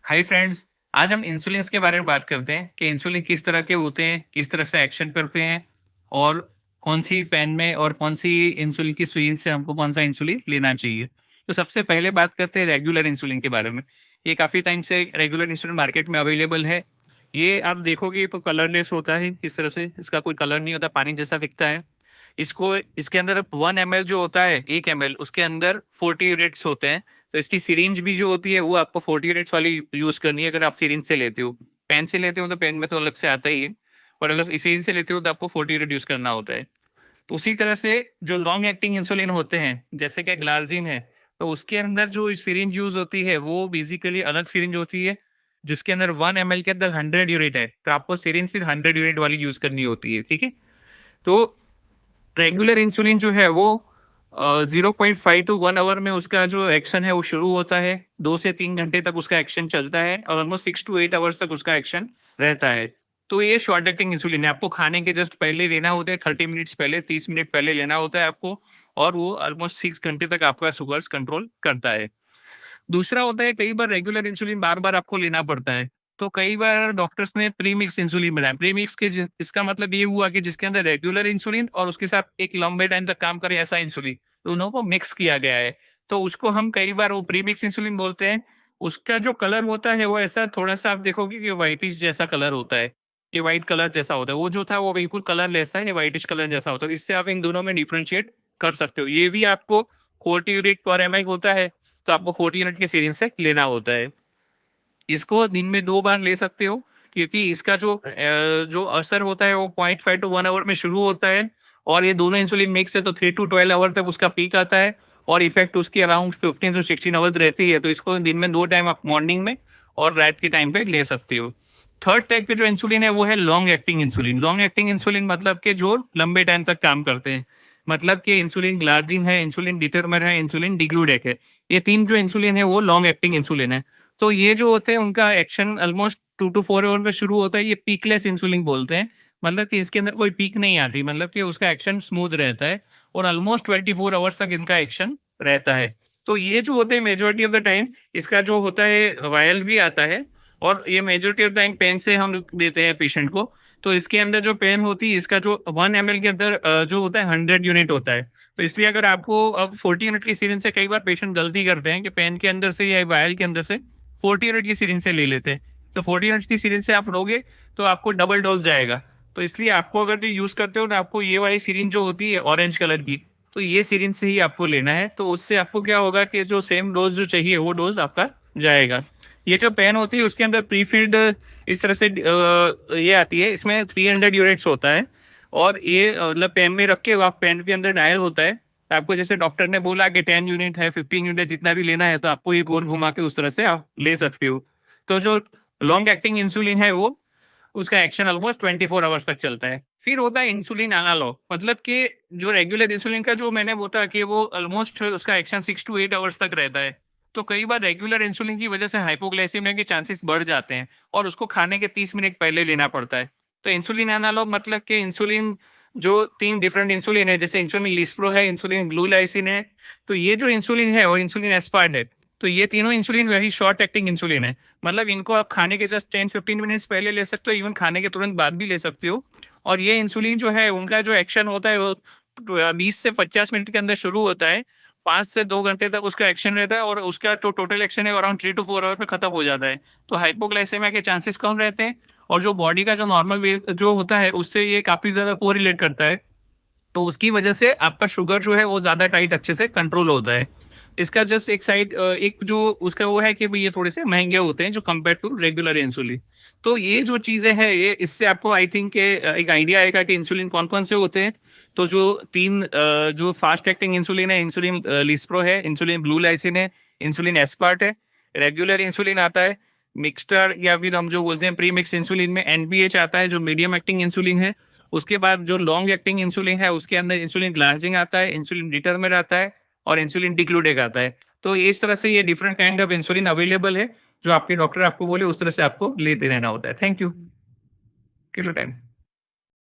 Hi friends. आज हम insulin के बारे में बात करते हैं कि इंसुलिन किस तरह के होते हैं, किस तरह से एक्शन करते हैं और कौन सी पेन में और कौन सी इंसुलिन की सुई से हमको कौन सा इंसुलिन लेना चाहिए। तो सबसे पहले बात करते हैं रेगुलर इंसुलिन के बारे में। ये काफ़ी टाइम से रेगुलर इंसुलिन मार्केट में अवेलेबल है। ये आप देखोगे तो कलरलेस होता है, किस तरह से इसका कोई कलर नहीं होता, पानी जैसा दिखता है। इसको इसके अंदर 1 ml जो होता है, 1 ml, उसके अंदर 40 यूनिट्स होते हैं। तो इसकी सिरिंज भी जो होती है वो आपको 40 यूनिट्स वाली यूज करनी है अगर आप सिरिंज से लेते हो। पेन से लेते हो तो पेन में तो अलग से आता ही है, पर अगर सिरिंज से लेते हो तो आपको 40 यूनिट यूज करना होता है। तो उसी तरह से जो लॉन्ग एक्टिंग इंसुलिन होते हैं जैसे कि ग्लार्जिन है, तो उसके अंदर जो सिरिंज यूज होती है वो बेसिकली अलग सिरिंज होती है, जिसके अंदर 1 ml के अंदर 100 यूनिट है। तो आपको सिरिंज फिर 100 यूनिट वाली यूज करनी होती है, ठीक है। तो रेगुलर इंसुलिन जो है वो 0.5 to 1 आवर में उसका जो एक्शन है वो शुरू होता है। 2 से 3 घंटे तक उसका एक्शन चलता है और ऑलमोस्ट 6 to 8 आवर्स तक उसका एक्शन रहता है। तो ये शॉर्ट एक्टिंग इंसुलिन है, आपको खाने के जस्ट पहले लेना होता है, 30 मिनट्स पहले, 30 मिनट पहले लेना होता है आपको। और वो ऑलमोस्ट 6 घंटे तक आपका शुगर्स कंट्रोल करता है। दूसरा होता है कई बार रेगुलर इंसुलिन बार बार आपको लेना पड़ता है। तो कई बार डॉक्टर्स ने प्रीमिक्स इंसुलिन बनाया। प्रीमिक्स के इसका मतलब ये हुआ कि जिसके अंदर रेगुलर इंसुलिन और उसके साथ एक लंबे टाइम तक काम करे ऐसा इंसुलिन, दोनों को मिक्स किया गया है। तो उसको हम कई बार वो प्रीमिक्स इंसुलिन बोलते हैं। उसका जो कलर होता है वो ऐसा थोड़ा सा आप देखोगे कि व्हाइटिश जैसा कलर होता है। ये व्हाइट कलर जैसा होता है, वो जो था वो बिल्कुल कलरलेस है, ये व्हाइटिश कलर जैसा होता है। इससे आप इन दोनों में डिफ्रेंशिएट कर सकते हो। ये भी आपको 40 यूनिट पर एम होता है, तो आपको 40 यूनिट के सीरिंज से लेना होता है। इसको दिन में 2 बार ले सकते हो, क्योंकि इसका जो असर होता है वो 0.5 to 1 आवर में शुरू होता है। और ये दोनों इंसुलिन मिक्स है तो 3 to 12 आवर तक उसका पीक आता है और इफेक्ट उसकी अराउंड 15 to 16 आवर्स रहती है। तो इसको दिन में 2 टाइम आप मॉर्निंग में और रात के टाइम पे ले सकते हो। थर्ड टाइप के जो इंसुलिन है वो है long acting insulin. Long acting insulin मतलब कि जो लंबे टाइम तक काम करते हैं। मतलब कि इंसुलिन ग्लार्जिन है, इंसुलिन डिटरमर है, इंसुलिन डिग्लूडेक है। ये 3 जो इंसुलिन है वो लॉन्ग एक्टिंग इंसुलिन है। तो ये जो होते हैं उनका एक्शन ऑलमोस्ट 2 to 4 आवर में शुरू होता है। ये पीकलेस इंसुलिन बोलते हैं। मतलब कि इसके अंदर कोई पीक नहीं आती, मतलब कि उसका एक्शन स्मूथ रहता है और ऑलमोस्ट 24 आवर्स तक इनका एक्शन रहता है। तो ये जो होते हैं मेजोरिटी ऑफ द टाइम इसका जो होता है वायल भी आता है। और ये मेजोरिटी ऑफ टाइम पेन से हम देते हैं पेशेंट को। तो इसके अंदर जो पेन होती है, इसका जो 1 ml के अंदर जो होता है 100 यूनिट होता है। तो इसलिए अगर आपको अब 40 यूनिट की सीरिंज से कई बार पेशेंट गलती करते हैं कि पेन के अंदर से या वायल के अंदर से 40 यूनिट की सीरिंज से ले लेते हैं। तो 40 यूनिट की सीरिंज से आप लोगे तो आपको डबल डोज जाएगा। तो इसलिए आपको अगर जो यूज करते हो तो आपको ये वाली सीरिंज जो होती है ऑरेंज कलर की, तो ये सीरिंज से ही आपको लेना है। तो उससे आपको क्या होगा कि जो सेम डोज जो चाहिए वो डोज आपका जाएगा। ये जो पेन होती है उसके अंदर प्रीफिल्ड इस तरह से ये आती है, इसमें 300 यूनिट्स होता है। और ये मतलब पेन में रख के आप पेन के अंदर डायल होता है। तो आपको जैसे डॉक्टर ने बोला कि 10 यूनिट है, 15 यूनिट, जितना भी लेना है, तो आपको ये गोल घुमा के उस तरह से आप ले सकते हो। तो जो लॉन्ग एक्टिंग इंसुलिन है वो उसका एक्शन ऑलमोस्ट 24 आवर्स तक चलता है। फिर होता है इंसुलिन एनालॉग, मतलब कि जो रेगुलर इंसुलिन का जो मैंने बोला कि वो ऑलमोस्ट उसका एक्शन 6 to 8 आवर्स तक रहता है। तो कई बार रेगुलर इंसुलिन की वजह से हाइपोग्लाइसीमिया के चांसेस बढ़ जाते हैं और उसको खाने के 30 मिनट पहले लेना पड़ता है। तो इंसुलिन एनालॉग मतलब कि इंसुलिन जो 3 डिफरेंट इंसुलिन है, जैसे इंसुलिन लिस्प्रो है, इंसुलिन ग्लूलाइसिन है। तो ये जो इंसुलिन है वो इंसुलिन एस्पार्ट है। तो ये तीनों इंसुलिन वही शॉर्ट एक्टिंग इंसुलिन है। मतलब इनको आप खाने के जस्ट 10-15 मिनट्स पहले ले सकते हो, इवन खाने के तुरंत बाद भी ले सकते हो। और ये इंसुलिन जो है उनका जो एक्शन होता है वो 20 से 50 मिनट के अंदर शुरू होता है। 5 से 2 घंटे तक उसका एक्शन रहता है और उसका जो टोटल एक्शन है अराउंड 3 to 4 आवर में खत्म हो जाता है। तो हाइपोग्लाइसेमिया के चांसेस कम रहते हैं और जो बॉडी का जो नॉर्मल वेट जो होता है उससे ये काफी ज्यादा कोरिलेट करता है। तो उसकी वजह से आपका शुगर जो है वो ज्यादा टाइट अच्छे से कंट्रोल होता है। इसका जस्ट एक साइड एक जो उसका वो है कि भाई ये थोड़े से महंगे होते हैं जो कंपेयर टू रेगुलर इंसुलिन। तो ये जो चीजें हैं ये इससे आपको आई थिंक एक आइडिया आएगा कि इंसुलिन कौन कौन से होते हैं। तो जो 3 जो फास्ट एक्टिंग इंसुलिन है, इंसुलिन लिस्प्रो है, इंसुलिन ब्लू लाइसिन है, इंसुलिन एस्पार्ट है। रेगुलर इंसुलिन आता है मिक्सटर, या फिर हम जो बोलते हैं प्री मिक्स इंसुलिन में एनपीएच आता है जो मीडियम एक्टिंग इंसुलिन है। उसके बाद जो लॉन्ग एक्टिंग इंसुलिन है उसके अंदर इंसुलिन ग्लार्जिन आता है, इंसुलिन डिटरमिन आता है और इंसुलिन डिक्लूडेक आता है। तो इस तरह से ये different kind of insulin available है। जो आपके डॉक्टर आपको बोले उस तरह से आपको लेते रहना होता है। Thank you. कितना टाइम